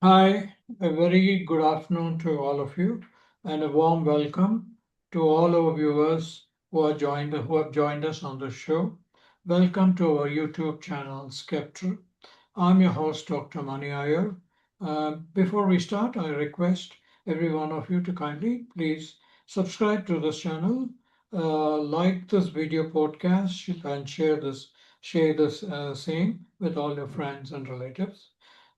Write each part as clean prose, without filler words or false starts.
Hi, a very good afternoon to all of you, and a warm welcome to all our viewers who have joined us on the show. Welcome to our YouTube channel, Skeptra. I'm your host, Dr. Mani Iyer. Before we start, I request every one of you to kindly please subscribe to this channel, like this video podcast, and share this same with all your friends and relatives.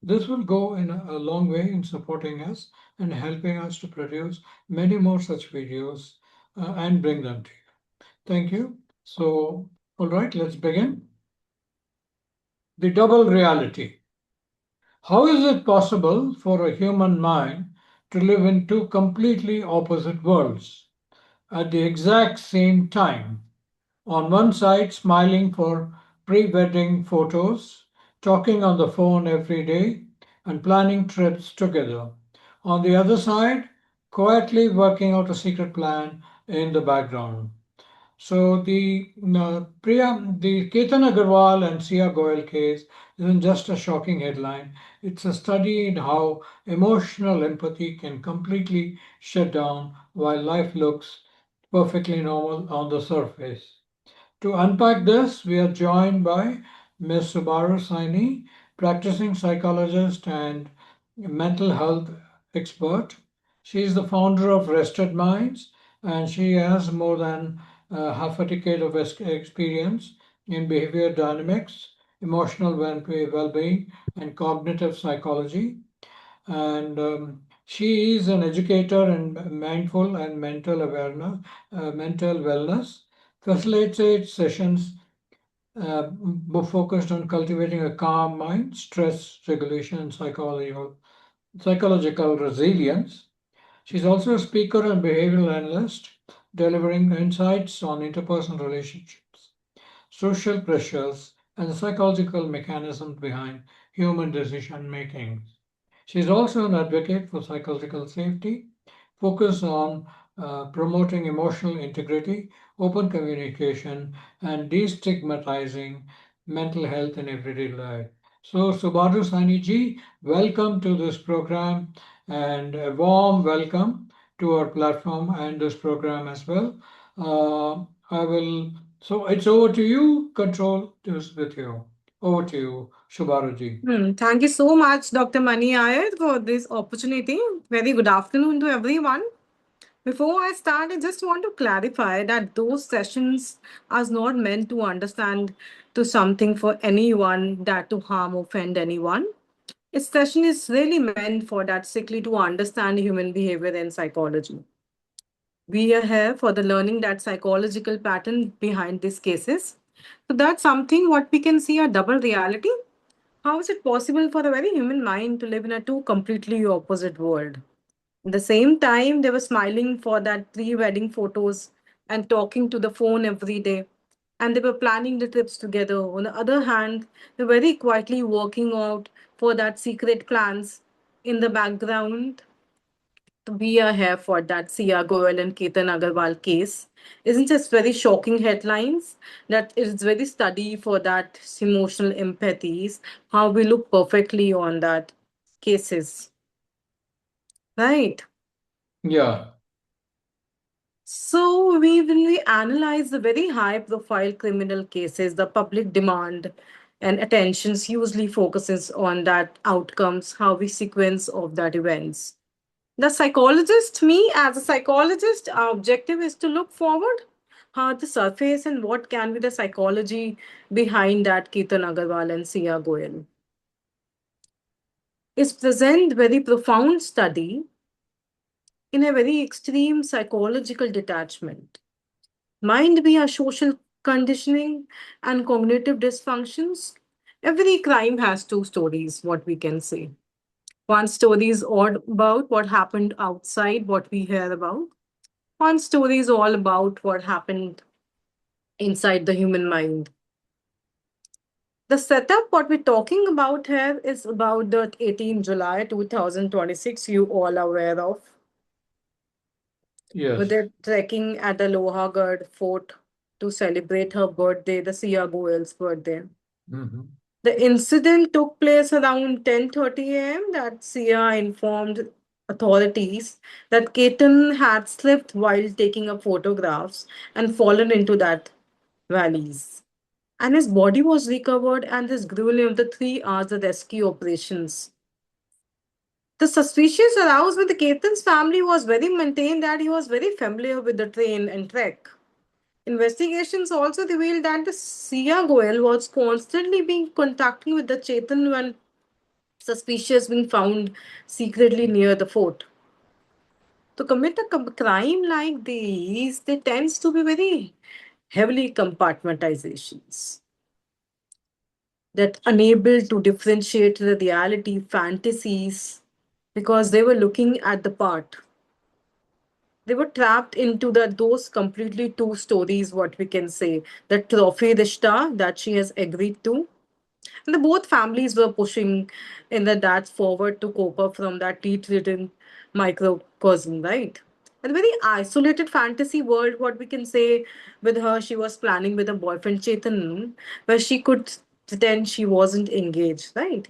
This will go in a long way in supporting us and helping us to produce many more such videos and bring them to you. Thank you. So, all right, let's begin. The double reality. How is it possible for a human mind to live in two completely opposite worlds at the exact same time? On one side, smiling for pre wedding photos, talking on the phone every day, and planning trips together. On the other side, quietly working out a secret plan in the background. So the Ketan Aggarwal and Sia Goyal case isn't just a shocking headline. It's a study in how emotional empathy can completely shut down while life looks perfectly normal on the surface. To unpack this, we are joined by Ms. Subaru Saini, practicing psychologist and mental health expert. She is the founder of Rested Minds, and she has more than half a decade of experience in behavior dynamics, emotional well-being, and cognitive psychology. And she is an educator in mindful and mental wellness, facilitates sessions focused on cultivating a calm mind, stress regulation, and psychological resilience. She's also a speaker and behavioral analyst, delivering insights on interpersonal relationships, social pressures, and the psychological mechanisms behind human decision making. She is also an advocate for psychological safety, focus on promoting emotional integrity, open communication, and destigmatizing mental health in everyday life. So, Subhadru Saniji, welcome to this program and a warm welcome to our platform and this program as well. I will, so it's over to you. Control is with you. Over to you, Subharuji. Thank you so much, Dr. Mani Iyer, for this opportunity. Very good afternoon to everyone. Before I start, I just want to clarify that those sessions are not meant to understand to something for anyone that to harm, offend anyone. This session is really meant for that strictly to understand human behavior and psychology. We are here for the learning that psychological pattern behind these cases. So that's something what we can see a double reality. How is it possible for a very human mind to live in a two completely opposite world? At the same time, they were smiling for that pre-wedding photos and talking to the phone every day. And they were planning the trips together. On the other hand, they were very quietly working out for that secret plans in the background. We are here for that Sia Goyal and Ketan Aggarwal case. Isn't just very shocking headlines that it's very study for that emotional empathies, how we look perfectly on that cases, right? Yeah. So when we analyze the very high profile criminal cases, the public demand and attentions usually focuses on that outcomes, how we sequence of that events. The psychologist, me as a psychologist, our objective is to look forward, how the surface and what can be the psychology behind that Ketan Agarwal and Sia Goyal. Is present very profound study in a very extreme psychological detachment. Mind be a social conditioning and cognitive dysfunctions. Every crime has two stories, what we can say. One story is all about what happened outside, what we hear about. One story is all about what happened inside the human mind. The setup, what we're talking about here, is about the 18 July 2026, you all are aware of, with Yes. the trekking at the Lohagarh fort to celebrate her birthday, the Sia Goyal's birthday. Mhm. The incident took place around 10:30 a.m. that Sia informed authorities that Ketan had slipped while taking up photographs and fallen into that valleys. And his body was recovered, and this grew in the 3 hours of rescue operations. The suspicious aroused with the Ketan's family was very maintained that he was very familiar with the train and trek. Investigations also revealed that the Sia Goyal was constantly being contacting with the Chetan when suspicious being found secretly near the fort. To commit a crime like these, there tends to be very heavily compartmentizations that unable to differentiate the reality fantasies because they were looking at the part. They were trapped into those completely two stories, what we can say. The trophy rishta that she has agreed to. And the both families were pushing in the dads forward to cope up from that teeth-ridden microcosm, right? And a very isolated fantasy world, what we can say with her, she was planning with her boyfriend Chetan, where she could pretend she wasn't engaged, right?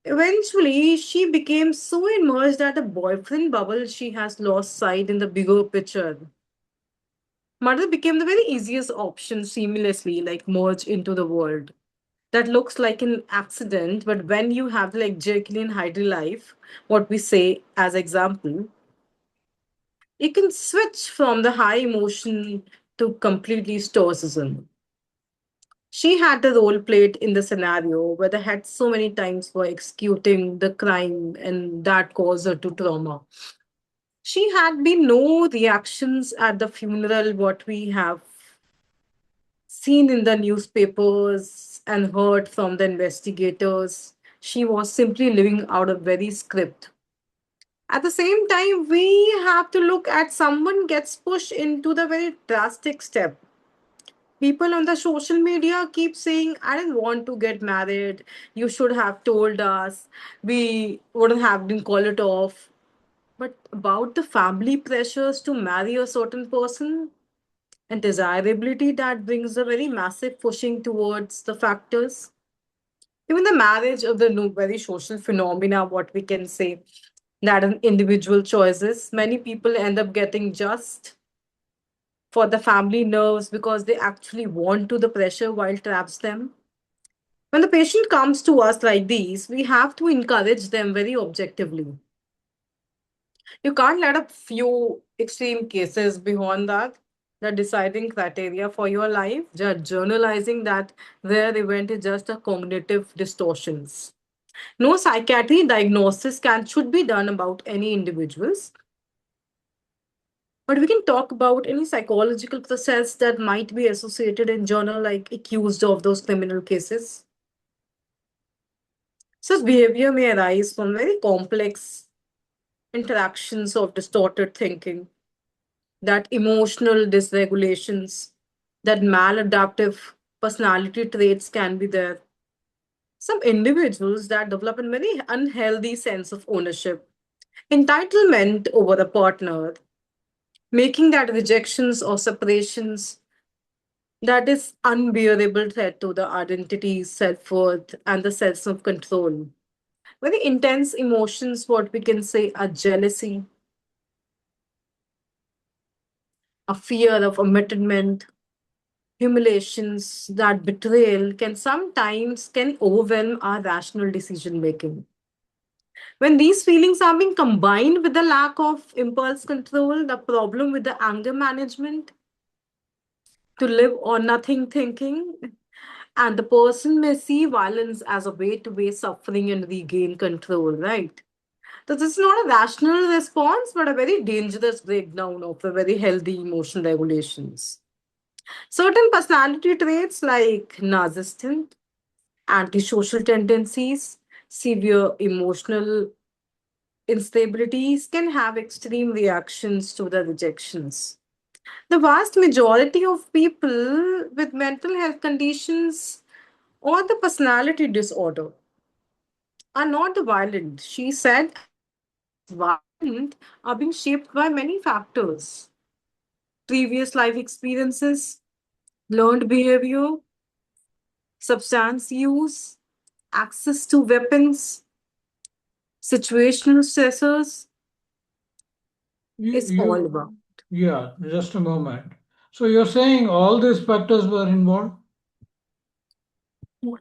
Eventually, she became so immersed that the boyfriend bubble she has lost sight in the bigger picture. Murder became the very easiest option seamlessly, like merge into the world. That looks like an accident, but when you have like Jekyll and Hyde life, what we say as example, you can switch from the high emotion to completely stoicism. She had the role played in the scenario where they had so many times for executing the crime and that caused her to trauma. She had been no reactions at the funeral, what we have seen in the newspapers and heard from the investigators. She was simply living out a very script. At the same time, we have to look at someone gets pushed into the very drastic step. People on the social media keep saying, I didn't want to get married. You should have told us. We wouldn't have been call it off. But about the family pressures to marry a certain person, and desirability that brings a very massive pushing towards the factors. Even the marriage of the new very social phenomena, what we can say, that in individual choices, many people end up getting just for the family nerves because they actually want to the pressure while traps them. When the patient comes to us like these, we have to encourage them very objectively. You can't let a few extreme cases beyond that. The deciding criteria for your life, just journalizing that their event is just a cognitive distortions. No psychiatry diagnosis can should be done about any individuals, but we can talk about any psychological process that might be associated in journal like accused of those criminal cases. Such behavior may arise from very complex interactions of distorted thinking, that emotional dysregulations, that maladaptive personality traits can be there. Some individuals that develop a very unhealthy sense of ownership, entitlement over a partner, making that rejections or separations that is unbearable threat to the identity, self-worth, and the sense of control. Very intense emotions, what we can say, are jealousy, a fear of omitment, humiliations, that betrayal can sometimes can overwhelm our rational decision making. When these feelings are being combined with the lack of impulse control, the problem with the anger management, to live or nothing thinking, and the person may see violence as a way to waste suffering and regain control, right? So this is not a rational response, but a very dangerous breakdown of the very healthy emotion regulations. Certain personality traits like narcissism, antisocial tendencies, severe emotional instabilities can have extreme reactions to the rejections. The vast majority of people with mental health conditions or the personality disorder are not the violent, she said, and the ones violent are being shaped by many factors: previous life experiences, learned behavior, substance use, access to weapons, situational stressors. You, It's all you, about. yeah, just a moment. So you're saying all these factors were involved?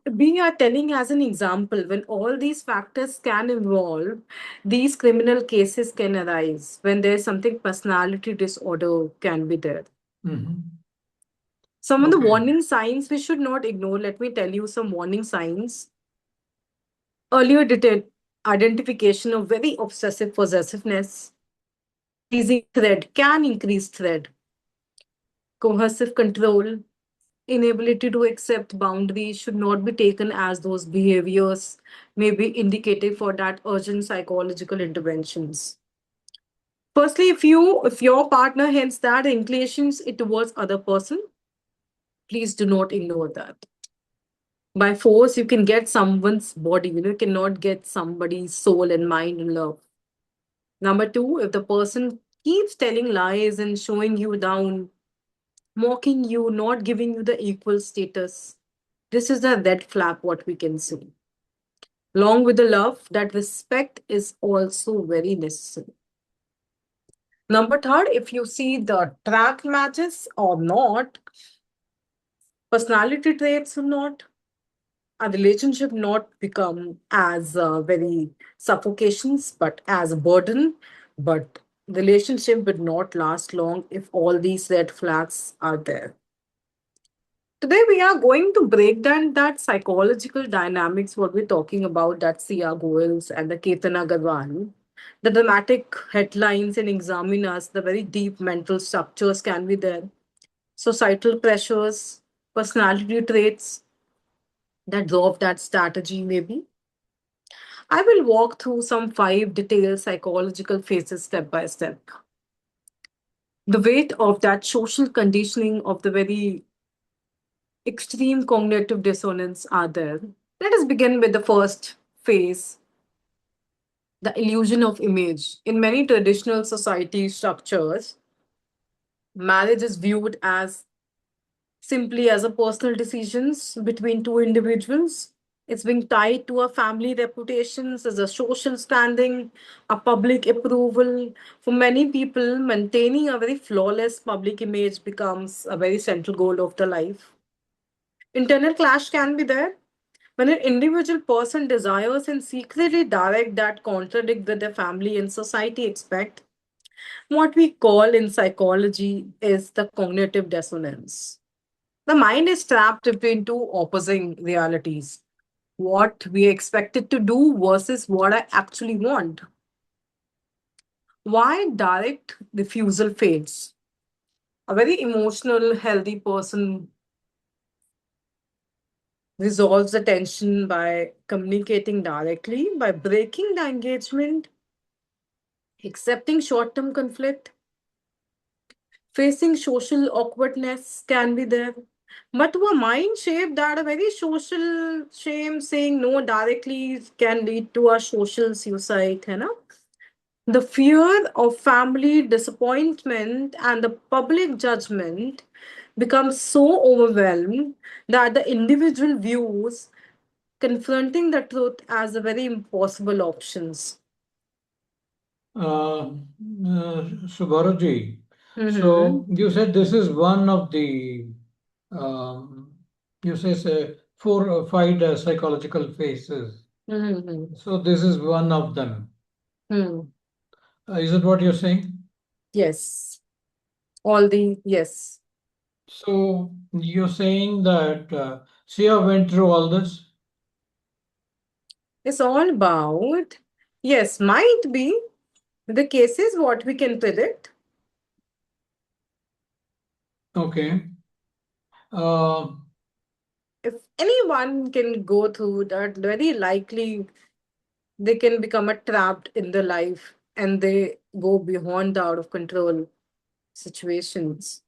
We are telling as an example when all these factors can involve, these criminal cases can arise when there's something personality disorder can be there. Hmm. Some of the Okay. warning signs we should not ignore. Let me tell you some warning signs. Earlier identification of very obsessive possessiveness, increasing threat, can increase threat, coercive control, inability to accept boundaries should not be taken as those behaviors may be indicative for that urgent psychological interventions. Firstly, if your partner hints that inclinations it towards other person, please do not ignore that. By force, you can get someone's body, you cannot get somebody's soul and mind and love. Number two, if the person keeps telling lies and showing you down, mocking you, not giving you the equal status, this is the red flag what we can see. Along with the love, that respect is also very necessary. Number third, if you see the track matches or not, personality traits or not, a relationship not become as very suffocations, but as a burden. But relationship would not last long if all these red flags are there. Today we are going to break down that psychological dynamics, what we're talking about, that Sia Goyals and the Ketan Aggarwal. The dramatic headlines and examine us, the very deep mental structures can be there. Societal pressures, personality traits that drove that strategy maybe. I will walk through some five detailed psychological phases step by step. The weight of that social conditioning of the very extreme cognitive dissonance are there. Let us begin with the first phase, the illusion of image. In many traditional society structures, marriage is viewed as simply as a personal decisions between two individuals. It's being tied to a family reputations as a social standing, a public approval. For many people, maintaining a very flawless public image becomes a very central goal of the life. Internal clash can be there when an individual person desires and secretly direct that contradict with their family and society expect. What we call in psychology is the cognitive dissonance. The mind is trapped between two opposing realities. What we expected to do versus what I actually want. Why direct refusal fades? A very emotional, healthy person resolves the tension by communicating directly, by breaking the engagement, accepting short term conflict, facing social awkwardness can be there. But to a mind shape that a very social shame saying no directly can lead to a social suicide, है ना? The fear of family disappointment and the public judgment becomes so overwhelmed that the individual views confronting the truth as a very impossible options. Uh, Subaruji, Mm-hmm. so you said this is one of the, um, you say 4 or 5 psychological phases. Mm-hmm. So this is one of them. Hmm. Is it what you're saying? Yes. All the yes. So you're saying that Sia went through all this? It's all about, yes, might be the cases what we can predict. Okay. Uh, If anyone can go through that, very likely they can become a trapped in the life and they go beyond the out of control situations.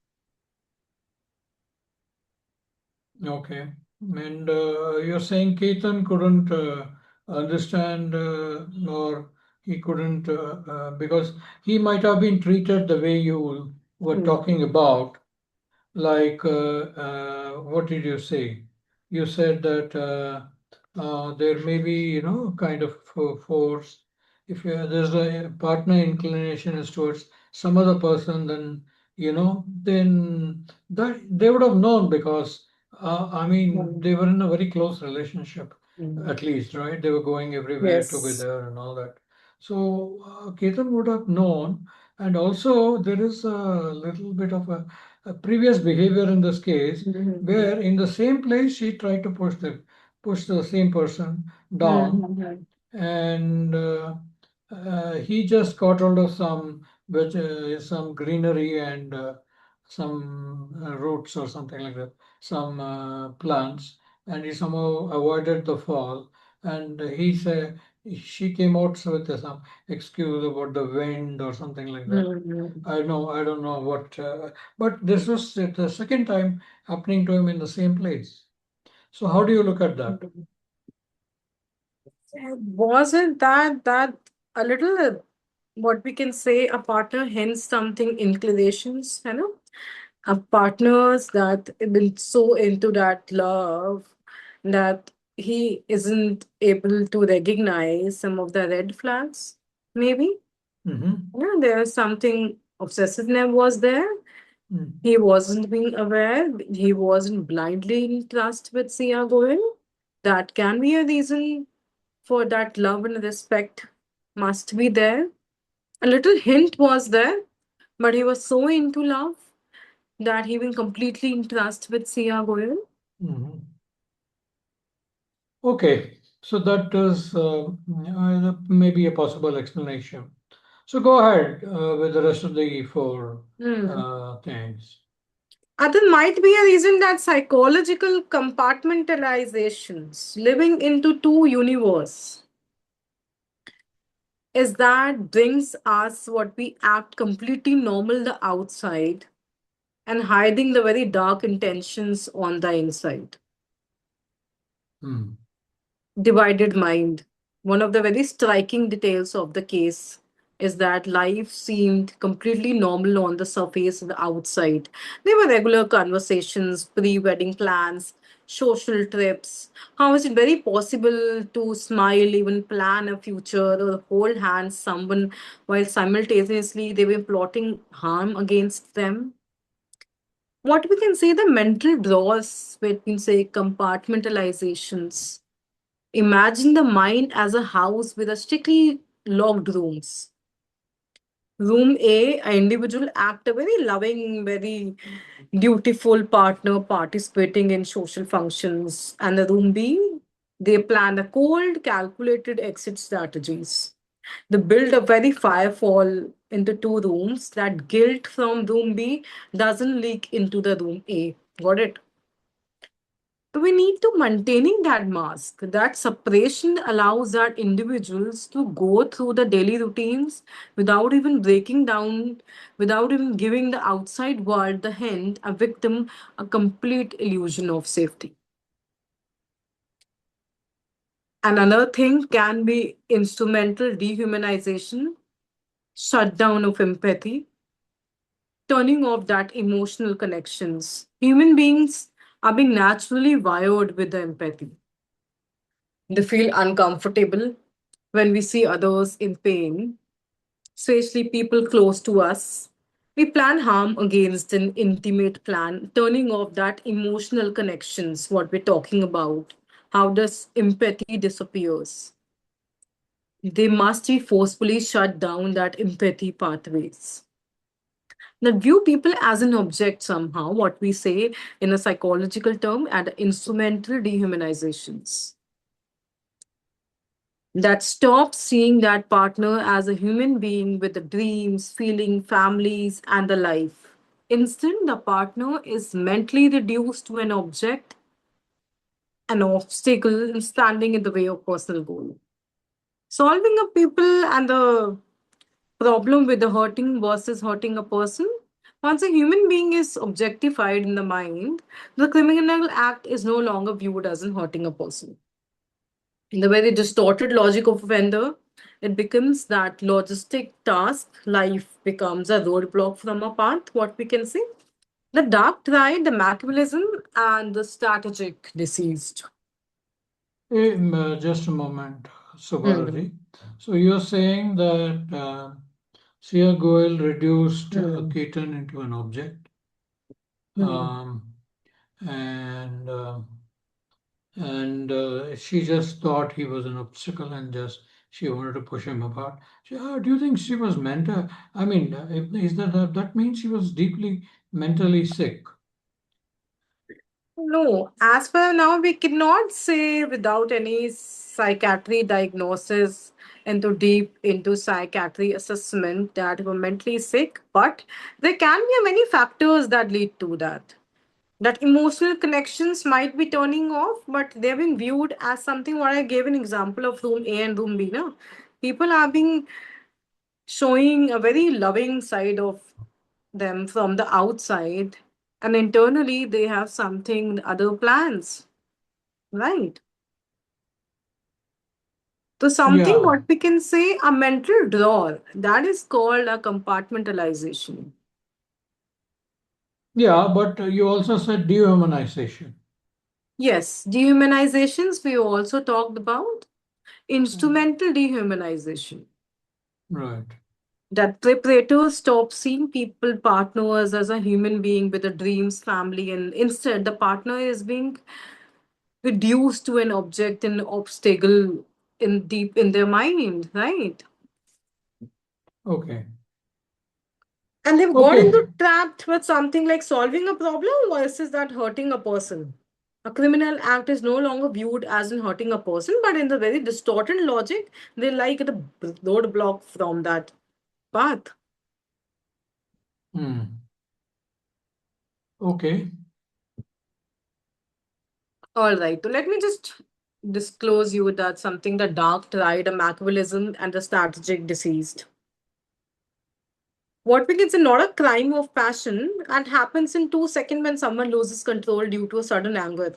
okay. And you're saying Ketan couldn't understand or he couldn't because he might have been treated the way you were Hmm. talking about. Like, what did you say? You said that. There may be, kind of force. If there's a partner inclination is towards some other person, then that they would have known because, I mean, Mm. they were in a very close relationship, Mm. at least, right? They were going everywhere Yes. together and all that. So Ketan would have known, and also there is a little bit of a previous behavior in this case, Mhm. where in the same place she tried to push the same person down, Mhm. and he just got hold of some greenery and some roots or something like that, some plants, and he somehow avoided the fall. And he said she came out with some excuse about the wind or something like that. Mhm. I don't know what, but this was the second time happening to him in the same place. So how do you look at that? Mhm. Wasn't that a little, what we can say, a partner hence something inclinations, a partners that been so into that love that he isn't able to recognize some of the red flags, maybe. Mm-hmm. There's something obsessiveness was there. Mm. He wasn't being aware. He wasn't blindly in trust with Sia Goyal. That can be a reason for that love and respect must be there. A little hint was there, but he was so into love that he was completely in trust with Sia Goyal. Mhm. Okay, so that is maybe a possible explanation. So go ahead with the rest of the four Hmm. things. Other might be a reason that psychological compartmentalizations, living into two universe, is that brings us what we act completely normal the outside and hiding the very dark intentions on the inside. Hmm. Divided mind. One of the very striking details of the case is that life seemed completely normal on the surface and the outside. There were regular conversations, pre wedding plans, social trips. How is it very possible to smile, even plan a future, or hold hands someone while simultaneously they were plotting harm against them? What we can say, the mental draws, we can say compartmentalizations. Imagine the mind as a house with a strictly locked rooms. Room A, an individual act a very loving, very dutiful partner participating in social functions. And the room B, they plan a cold, calculated exit strategies. They build a very firewall into two rooms that guilt from room B doesn't leak into the room A. Got it? We need to maintaining that mask. That separation allows that individuals to go through the daily routines without even breaking down, without even giving the outside world, the hint, a victim, a complete illusion of safety. And another thing can be instrumental dehumanization, shutdown of empathy, turning off that emotional connections. Human beings are being naturally wired with the empathy. They feel uncomfortable when we see others in pain, especially people close to us. We plan harm against an intimate plan, turning off that emotional connections, what we're talking about. How does empathy disappears? They must be forcefully shut down that empathy pathways. That view people as an object somehow, what we say in a psychological term, and instrumental dehumanizations. That stops seeing that partner as a human being with the dreams, feeling, families, and the life. Instead, the partner is mentally reduced to an object, an obstacle standing in the way of personal goal. Solving a people and the problem with the hurting versus hurting a person. Once a human being is objectified in the mind, the criminal act is no longer viewed as in hurting a person. In the very distorted logic of offender, it becomes that logistic task, life becomes a roadblock from a path, what we can say. The dark tide, the Machiavellism, and the strategic deceased. Just a moment, Hmm. Subharaji. So you're saying that Sia Goyal reduced Hmm. Keaton into an object, Hmm. um, and she just thought he was an obstacle, and just she wanted to push him apart. Do you think she was mental? I mean, is that means she was deeply mentally sick? No, as per now, we cannot say without any psychiatry diagnosis into deep into psychiatry assessment that we're mentally sick, but there can be many factors that lead to that. That emotional connections might be turning off, but they're being viewed as something what I gave an example of room A and room B. No? People are being showing a very loving side of them from the outside, and internally they have something other plans, right? So something Yeah, what we can say a mental drawer that is called a compartmentalization. yeah, but you also said dehumanization. Yes, dehumanizations we also talked about. Mm. Instrumental dehumanization. Right. That preparators stop seeing people partners as a human being with a dreams family, and instead the partner is being reduced to an object and obstacle in deep in their mind, right? Okay. And they've got Okay. into trapped with something like solving a problem versus that hurting a person. A criminal act is no longer viewed as in hurting a person, but in the very distorted logic, they like the roadblock from that path. Hmm. Okay. All right, so let me just disclose you that something the dark tide, a Machiavellism, and the strategic deceased. What we can say not a crime of passion and happens in 2 seconds when someone loses control due to a sudden anger.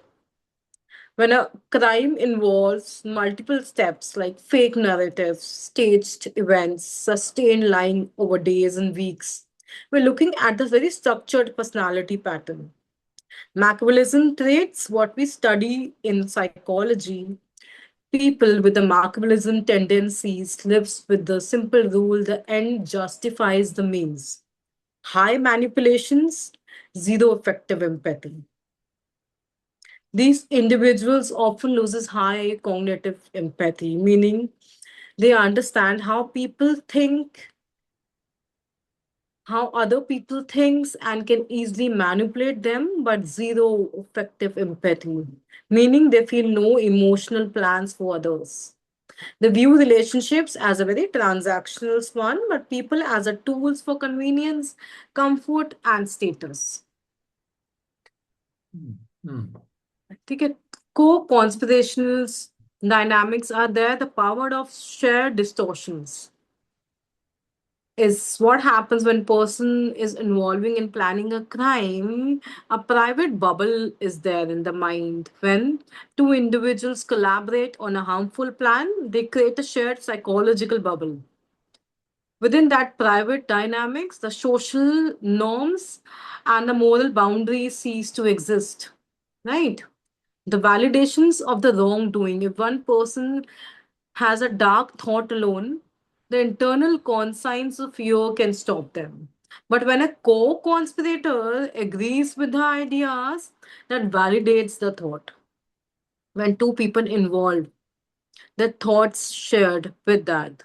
When a crime involves multiple steps like fake narratives, staged events, sustained lying over days and weeks, we're looking at this very structured personality pattern. Machiavellism traits what we study in psychology. People with the Machiavellism tendencies lives with the simple rule the end justifies the means. High manipulations, zero effective empathy. These individuals often loses high cognitive empathy, meaning they understand how people think, how other people thinks and can easily manipulate them, but zero effective empathy, meaning they feel no emotional plans for others. They view relationships as a very transactional one, but people as a tools for convenience, comfort, and status. Hmm. Hmm. ठीक है co-conspirational dynamics are there. The power of shared distortions is what happens when person is involving in planning a crime. A private bubble is there in the mind. When two individuals collaborate on a harmful plan, they create a shared psychological bubble. Within that private dynamics, the social norms and the moral boundaries cease to exist, right? The validations of the wrongdoing. If one person has a dark thought alone, the internal conscience of fear can stop them. But when a co conspirator agrees with the ideas, that validates the thought. When two people involved, the thoughts shared with that.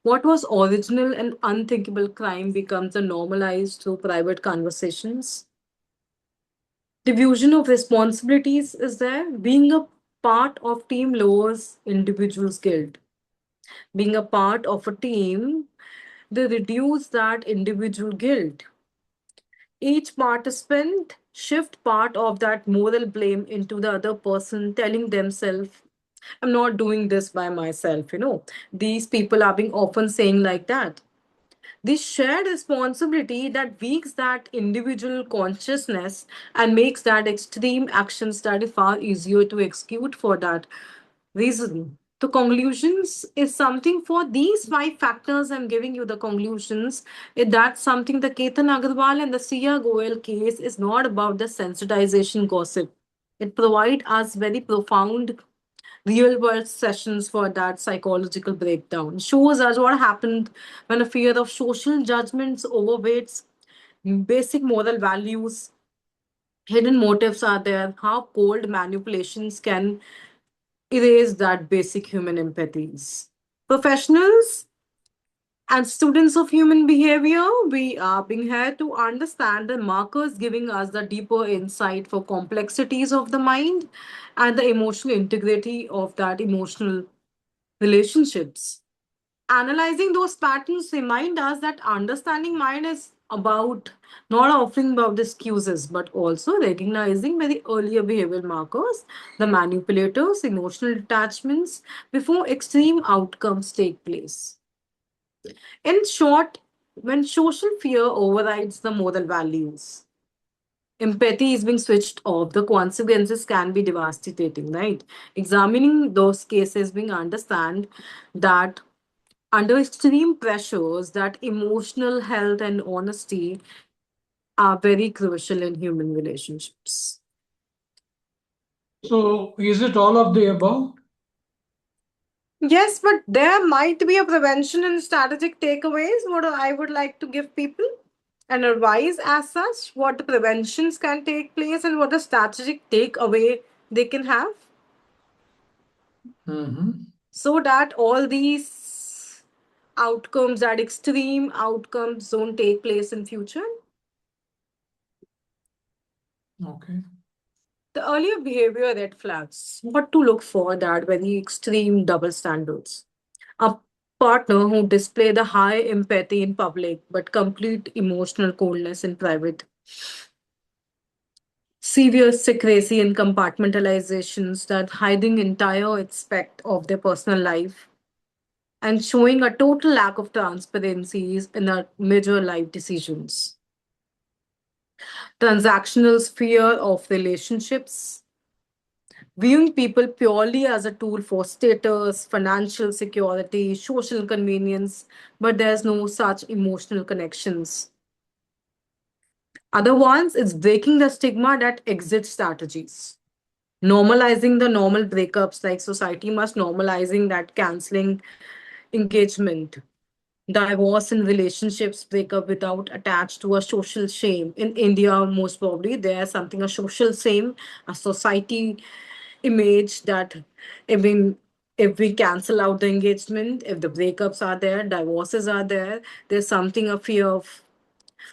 What was original and unthinkable crime becomes a normalized through private conversations. Diffusion of responsibilities is there. Being a part of team lowers individuals' guilt. Being a part of a team, they reduce that individual guilt. Each participant shift part of that moral blame into the other person, telling themselves, I'm not doing this by myself. These people are being often saying like that. This shared responsibility that weaks that individual consciousness and makes that extreme action study far easier to execute for that reason. The conclusions is something for these 5 factors. I'm giving you the conclusions. That's something the Ketan Aggarwal and the Sia Goel case is not about the sensitization gossip. It provides us very profound real world sessions for that psychological breakdown. Shows us what happened when a fear of social judgments overweights basic moral values, hidden motives are there, how cold manipulations can erase that basic human empathies. Professionals and students of human behavior, we are being here to understand the markers giving us the deeper insight for complexities of the mind and the emotional integrity of that emotional relationships. Analyzing those patterns remind us that understanding mind is about not offering about the excuses but also recognizing very earlier behavioral markers, the manipulators, emotional attachments before extreme outcomes take place. In short, when social fear overrides the moral values, empathy is being switched off, the consequences can be devastating, right? Examining those cases, we understand that under extreme pressures, that emotional health and honesty are very crucial in human relationships. So, is it all of the above? Yes, but there might be a prevention and strategic takeaways. What I would like to give people and advise as such what the preventions can take place and what the strategic takeaway they can have Mm-hmm. so that all these outcomes, that extreme outcomes, don't take place in future. Okay. The earlier behavior red flags, what to look for that very extreme double standards. A partner who display the high empathy in public but complete emotional coldness in private. Severe secrecy and compartmentalizations that hiding entire aspect of their personal life and showing a total lack of transparency in our major life decisions. Transactional sphere of relationships, viewing people purely as a tool for status, financial security, social convenience, but there's no such emotional connections. Other ones, it's breaking the stigma that exit strategies. Normalizing the normal breakups, like society must normalizing that canceling engagement, divorce in relationships break up without attached to a social shame. In India, most probably, there's something a social shame, a society image that if we if we cancel out the engagement, if the breakups are there, divorces are there, there's something a fear of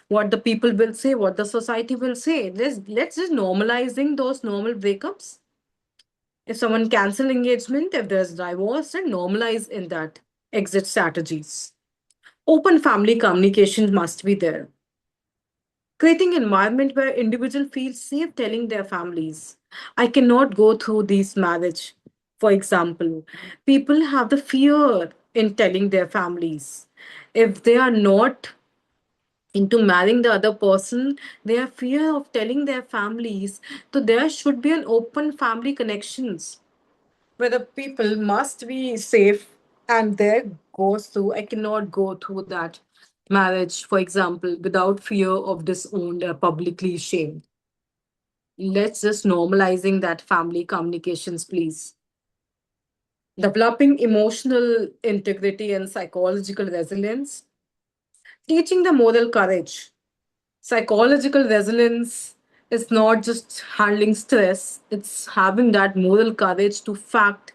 what the people will say, what the society will say. Let's just normalizing those normal breakups. If someone cancel engagement, if there's divorce, then normalize in that exit strategies. Open family communication must be there. Creating an environment where individual feels safe telling their families, I cannot go through this marriage. For example, people have the fear in telling their families. If they are not into marrying the other person, they have fear of telling their families. So there should be an open family connections where the people must be safe and there goes through, I cannot go through that marriage, for example, without fear of disowned or publicly shamed. Let's just normalizing that family communications, please. Developing emotional integrity and psychological resilience. Teaching the moral courage. Psychological resilience is not just handling stress, it's having that moral courage to fact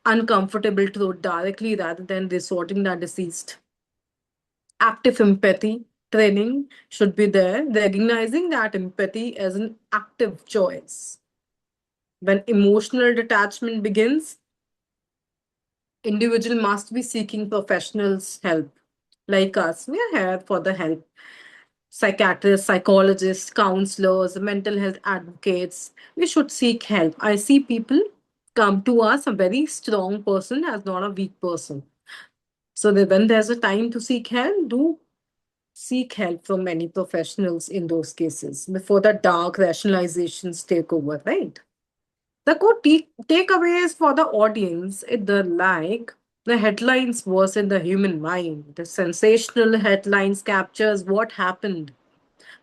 uncomfortable truth directly rather than resorting that deceased. Active empathy training should be there, recognizing that empathy as an active choice. When emotional detachment begins, individual must be seeking professionals' help. Like us, we are here for the help. Psychiatrists, psychologists, counselors, mental health advocates, we should seek help. I see people come to us, a very strong person as not a weak person. So that when there's a time to seek help, do seek help from many professionals in those cases before the dark rationalizations take over, right? The takeaways for the audience, the like the headlines was in the human mind. The sensational headlines captures what happened.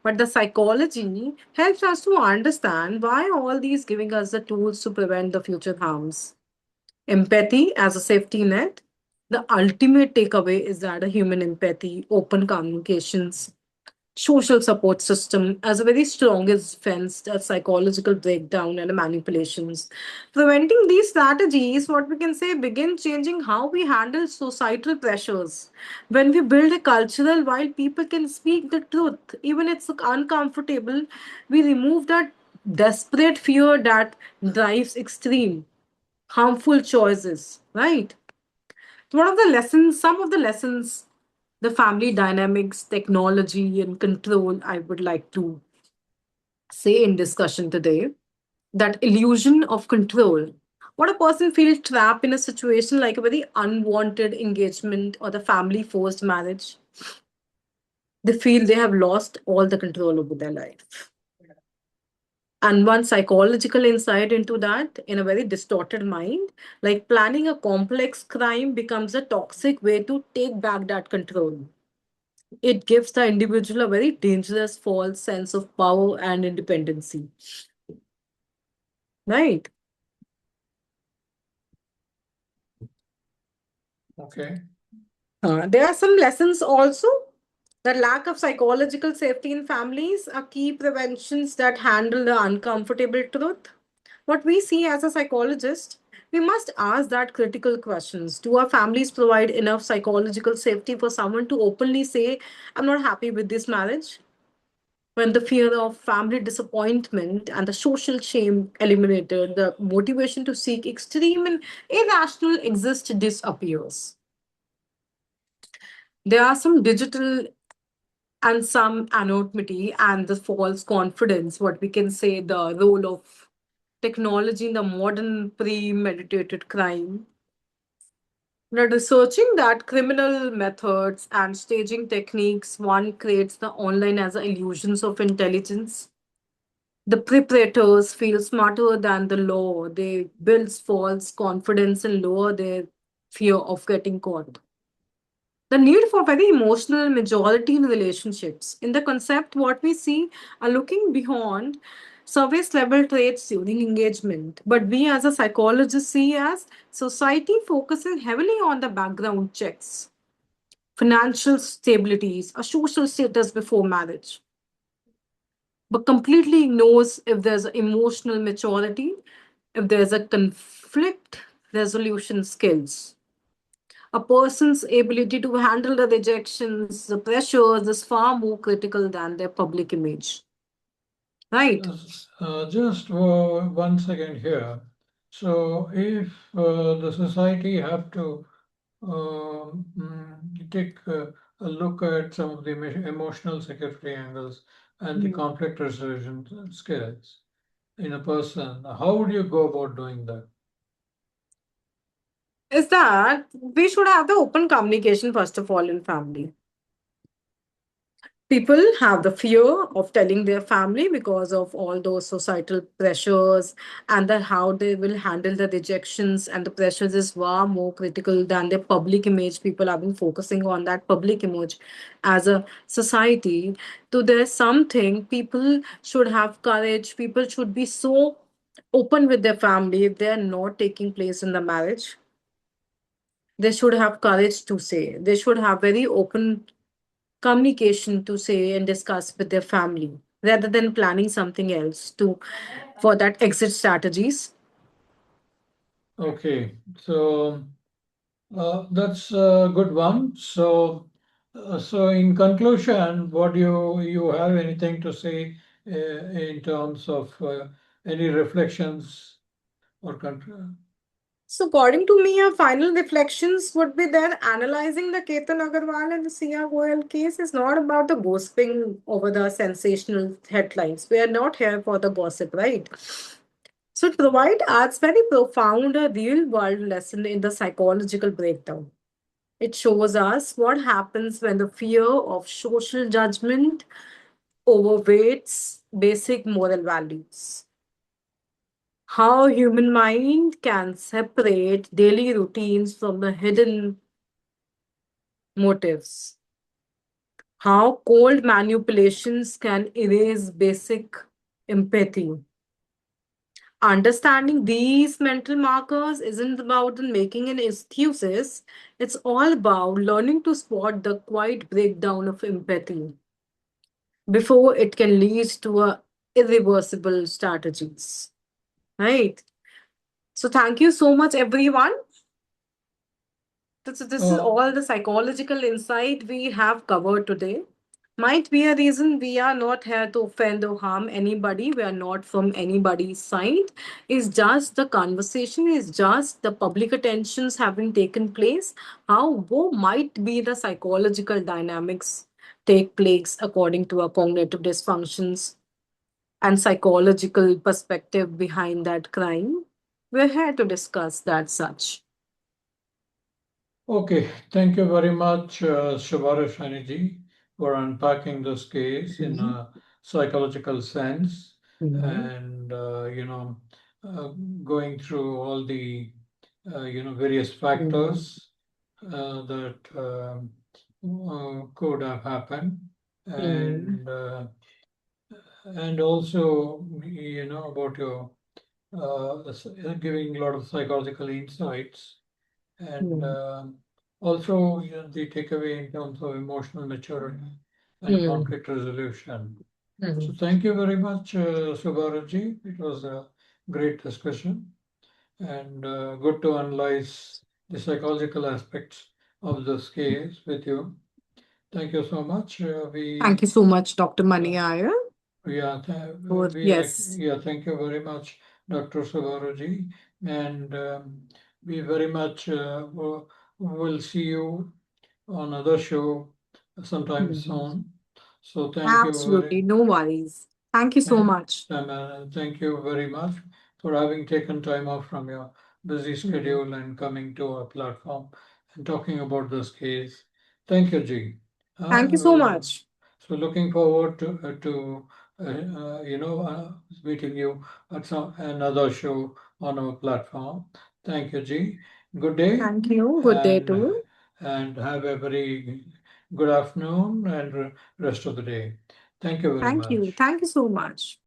But the psychology helps us to understand why all these giving us the tools to prevent the future harms. Empathy as a safety net. The ultimate takeaway is that a human empathy, open communications, social support system as a very strongest defense to psychological breakdown and manipulations. Preventing these strategies, what we can say, begin changing how we handle societal pressures. When we build a cultural while people can speak the truth, even it's uncomfortable, we remove that desperate fear that drives extreme, harmful choices, right? One of the lessons, some of the lessons, the family dynamics, technology, and control, I would like to say in discussion today. That illusion of control. What a person feels trapped in a situation like a very unwanted engagement or the family forced marriage, they feel they have lost all the control over their life. And one psychological insight into that in a very distorted mind, like planning a complex crime becomes a toxic way to take back that control. It gives the individual a very dangerous false sense of power and independency, right? Okay. There are some lessons also. The lack of psychological safety in families are key preventions that handle the uncomfortable truth. What we see as a psychologist, we must ask that critical questions. Do our families provide enough psychological safety for someone to openly say, I'm not happy with this marriage? When the fear of family disappointment and the social shame eliminated, the motivation to seek extreme and irrational exist disappears. There are some digital and some anonymity and the false confidence, what we can say the role of technology in the modern premeditated crime. Now, researching that criminal methods and staging techniques, one creates the online as a illusions of intelligence. The preparators feel smarter than the law. They build false confidence and lower their fear of getting caught. The need for very emotional majority in relationships. In the concept, what we see are looking beyond surface level traits during engagement. But we as a psychologist see as society focusing heavily on the background checks, financial stabilities, a social status before marriage, but completely ignores if there's emotional maturity, if there's a conflict resolution skills. A person's ability to handle the rejections, the pressures is far more critical than their public image. Right? Just 1 second here. So, if the society have to take a look at some of the emotional security angles and the Hmm. conflict resolution skills in a person, how would you go about doing that? Is that we should have the open communication first of all in family. People have the fear of telling their family because of all those societal pressures and that how they will handle the rejections and the pressures is far more critical than their public image. People have been focusing on that public image as a society. So there's something people should have courage. People should be so open with their family if they're not taking place in the marriage. They should have courage to say. They should have very open communication to say and discuss with their family rather than planning something else to for that exit strategies. Okay, so that's a good one. So, so in conclusion, what do you have anything to say in terms of any reflections or So according to me, our final reflections would be that analyzing the Ketan Aggarwal and the Sia Goyal case is not about the gossiping over the sensational headlines. We are not here for the gossip, right? So it provide us very profound a real world lesson in the psychological breakdown. It shows us what happens when the fear of social judgment overweights basic moral values. How human mind can separate daily routines from the hidden motives. How cold manipulations can erase basic empathy. Understanding these mental markers isn't about the making an excuses. It's all about learning to spot the quiet breakdown of empathy before it can lead to a irreversible strategies. Right. So thank you so much, everyone. This is Oh, all the psychological insight we have covered today. Might be a reason we are not here to offend or harm anybody. We are not from anybody's side. It's just the conversation, is just the public attentions having taken place. How what might be the psychological dynamics take place according to our cognitive dysfunctions and psychological perspective behind that crime. We're here to discuss that such. okay. Thank you very much, Subaru Shaniji, for unpacking this case in Mhm. a psychological sense Mhm. and, uh, going through all the, various Mhm. factors that could have happened. Mhm. And also, about your giving a lot of psychological insights and Mhm. also the takeaway in terms of emotional maturity and Mhm. conflict resolution. So Mhm. thank you very much, Subharuji. It was a great discussion and good to analyze the psychological aspects of this case with you. Thank you so much. Thank you so much, Dr. Uh, Mani Iyer. Yes. Thank you very much, Dr. Subaruji, and we very much will see you on other show sometime Mhm. soon. So thank you Absolutely. No worries. Thank you so much. thank you very much for having taken time off from your busy Mhm. schedule and coming to our platform and talking about this case. Thank you, Ji. Thank you so Well, much. so looking forward to meeting you at another show on our platform. Thank you, Ji. Good day, Thank you. Good day and too. have a very good afternoon and rest of the day. Thank you very Thank you. much. Thank you so much.